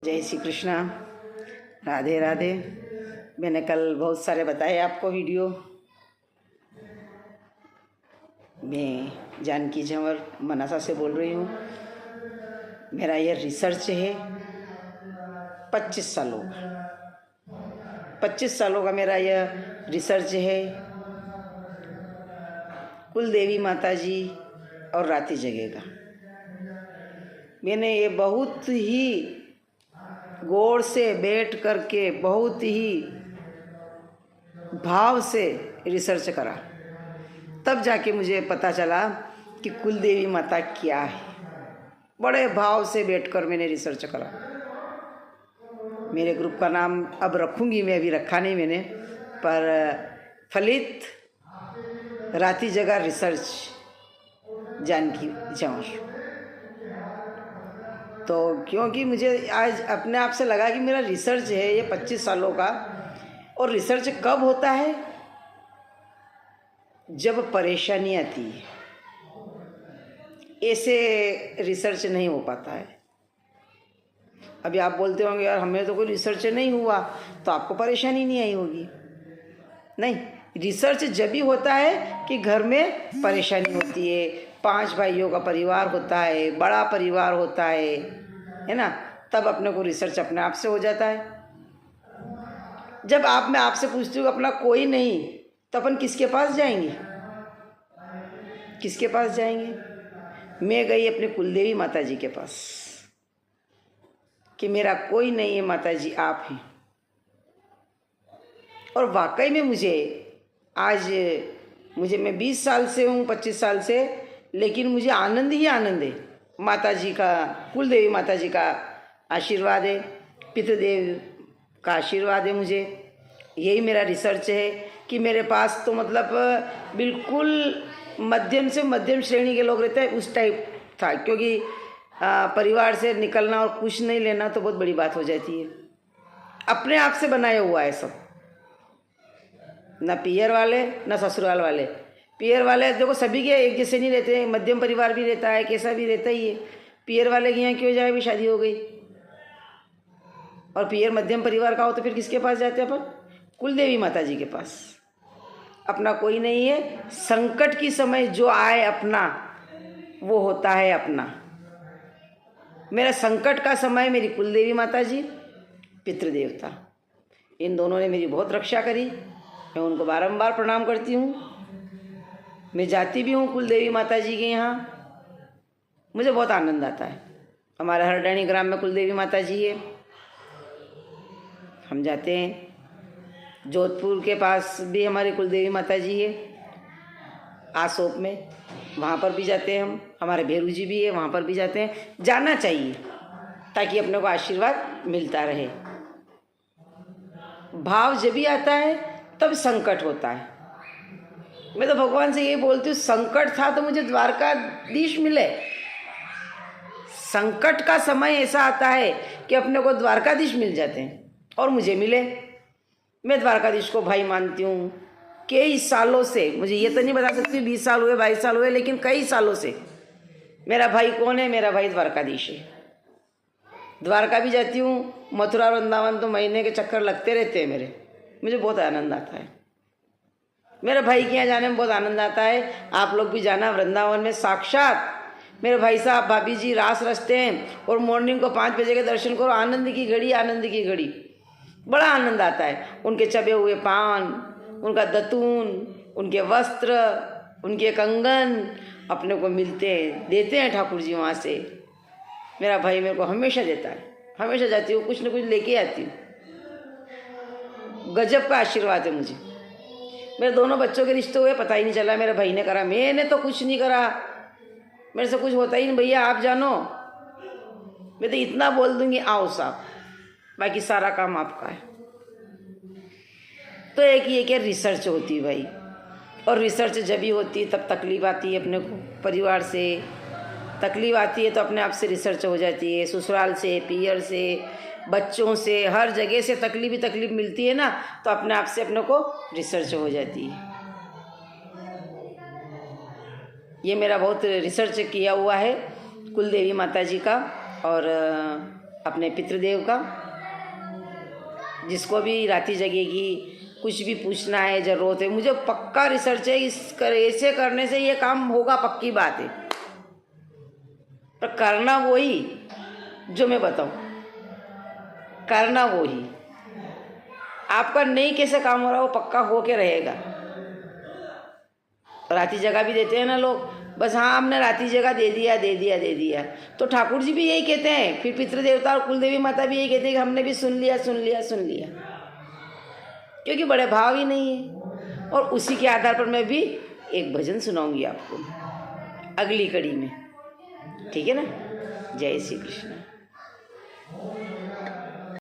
जय श्री कृष्णा, राधे राधे। मैंने कल बहुत सारे बताए आपको वीडियो। मैं जानकी झंवर मनासा से बोल रही हूँ। मेरा यह रिसर्च है 25 सालों का। 25 सालों का मेरा यह रिसर्च है कुल देवी माता जी और राती जगह का। मैंने ये बहुत ही गौर से बैठ करके बहुत ही भाव से रिसर्च करा, तब जाके मुझे पता चला कि कुल देवी माता क्या है। बड़े भाव से बैठकर मैंने रिसर्च करा। मेरे ग्रुप का नाम अब रखूँगी मैं, अभी रखा नहीं मैंने, पर फलित राती जगह रिसर्च जानकी झंवर। तो क्योंकि मुझे आज अपने आप से लगा कि मेरा रिसर्च है ये 25 सालों का। और रिसर्च कब होता है? जब परेशानी आती है। ऐसे रिसर्च नहीं हो पाता है। अभी आप बोलते होंगे यार हमें तो कोई रिसर्च नहीं हुआ, तो आपको परेशानी नहीं आई होगी। नहीं, रिसर्च जब भी होता है कि घर में परेशानी होती है, 5 भाइयों का परिवार होता है, बड़ा परिवार होता है ना, तब अपने को रिसर्च अपने आप से हो जाता है। जब मैं आपसे पूछती हूँ अपना कोई नहीं, तो अपन किसके पास जाएंगे? किसके पास जाएंगे? मैं गई अपने कुलदेवी माता जी के पास कि मेरा कोई नहीं है माता जी, आप हैं। और वाकई में मैं 20 साल से हूँ, 25 साल से, लेकिन मुझे आनंद ही आनंद है। माता जी का, कुलदेवी माता जी का आशीर्वाद है, पितृदेव का आशीर्वाद है। मुझे यही मेरा रिसर्च है कि मेरे पास तो मतलब बिल्कुल मध्यम से मध्यम श्रेणी के लोग रहते हैं, उस टाइप था। क्योंकि परिवार से निकलना और कुछ नहीं लेना तो बहुत बड़ी बात हो जाती है। अपने आप से बनाया हुआ है सब, ना पियर वाले ना ससुराल वाले। पियर वाले देखो सभी के एक जैसे नहीं रहते हैं, मध्यम परिवार भी रहता है, कैसा भी रहता ही है। पियर वाले के यहाँ क्यों जाए, भी शादी हो गई। और पियर मध्यम परिवार का हो तो फिर किसके पास जाते हैं अपन? कुलदेवी माता जी के पास। अपना कोई नहीं है। संकट की समय जो आए अपना, वो होता है अपना। मेरा संकट का समय मेरी कुलदेवी माता जी, पितृदेवता, इन दोनों ने मेरी बहुत रक्षा करी। मैं उनको बारंबार प्रणाम करती हूँ। मैं जाती भी हूँ कुलदेवी माता जी के यहाँ, मुझे बहुत आनंद आता है। हमारे हरडैनी ग्राम में कुलदेवी माता जी है, हम जाते हैं। जोधपुर के पास भी हमारी कुलदेवी माता जी है, आसोप में, वहाँ पर भी जाते हैं हम। हमारे भेरू जी भी है, वहाँ पर भी जाते हैं। जाना चाहिए ताकि अपने को आशीर्वाद मिलता रहे। भाव जब भी आता है तब संकट होता है। मैं तो भगवान से यही बोलती हूँ, संकट था तो मुझे द्वारकाधीश मिले। संकट का समय ऐसा आता है कि अपने को द्वारकाधीश मिल जाते हैं, और मुझे मिले। मैं द्वारकाधीश को भाई मानती हूँ। कई सालों से, मुझे ये तो नहीं बता सकती 20 साल हुए 22 साल हुए, लेकिन कई सालों से मेरा भाई कौन है? मेरा भाई द्वारकाधीश है। द्वारका भी जाती हूँ, मथुरा वृंदावन तो महीने के चक्कर लगते रहते हैं मेरे। मुझे बहुत आनंद आता है। मेरे भाई के यहाँ जाने में बहुत आनंद आता है। आप लोग भी जाना वृंदावन में। साक्षात मेरे भाई साहब भाभी जी रास रचते हैं, और मॉर्निंग को 5 बजे के दर्शन करो। आनंद की घड़ी, आनंद की घड़ी, बड़ा आनंद आता है। उनके चबे हुए पान, उनका दतून, उनके वस्त्र, उनके कंगन अपने को मिलते हैं, देते हैं ठाकुर जी वहाँ से। मेरा भाई मेरे को हमेशा देता है। हमेशा जाती हूँ, कुछ न कुछ लेके आती हूँ। गजब का आशीर्वाद है मुझे। मेरे दोनों बच्चों के रिश्ते हुए, पता ही नहीं चला मेरे भाई ने करा। मैंने तो कुछ नहीं करा, मेरे से कुछ होता ही नहीं। भैया आप जानो, मैं तो इतना बोल दूंगी आओ साहब, बाकी सारा काम आपका है। तो एक ये क्या रिसर्च होती है भाई। और रिसर्च जब भी होती है तब तकलीफ आती है अपने को। परिवार से तकलीफ आती है तो अपने आप से रिसर्च हो जाती है। ससुराल से, पियर से, बच्चों से, हर जगह से तकलीफ ही तकलीफ मिलती है ना, तो अपने आप से अपने को रिसर्च हो जाती है। ये मेरा बहुत रिसर्च किया हुआ है कुलदेवी माता जी का। और अपने पितृदेव का, जिसको भी राती जगेगी कुछ भी पूछना है, ज़रूरत है, मुझे पक्का रिसर्च है, ऐसे करने से ये काम होगा, पक्की बात है। पर करना वही जो मैं बताऊं, करना वही। आपका नहीं कैसे काम हो रहा, वो पक्का हो के रहेगा। राती जगह भी देते हैं ना लोग, बस हाँ हमने राती जगह दे दिया दे दिया दे दिया। तो ठाकुर जी भी यही कहते हैं, फिर पितृ देवता और कुलदेवी माता भी यही कहते हैं कि हमने भी सुन लिया सुन लिया सुन लिया, क्योंकि बड़े भाव ही नहीं है। और उसी के आधार पर मैं भी एक भजन सुनाऊंगी आपको अगली कड़ी में, ठीक है ना। जय श्री कृष्ण।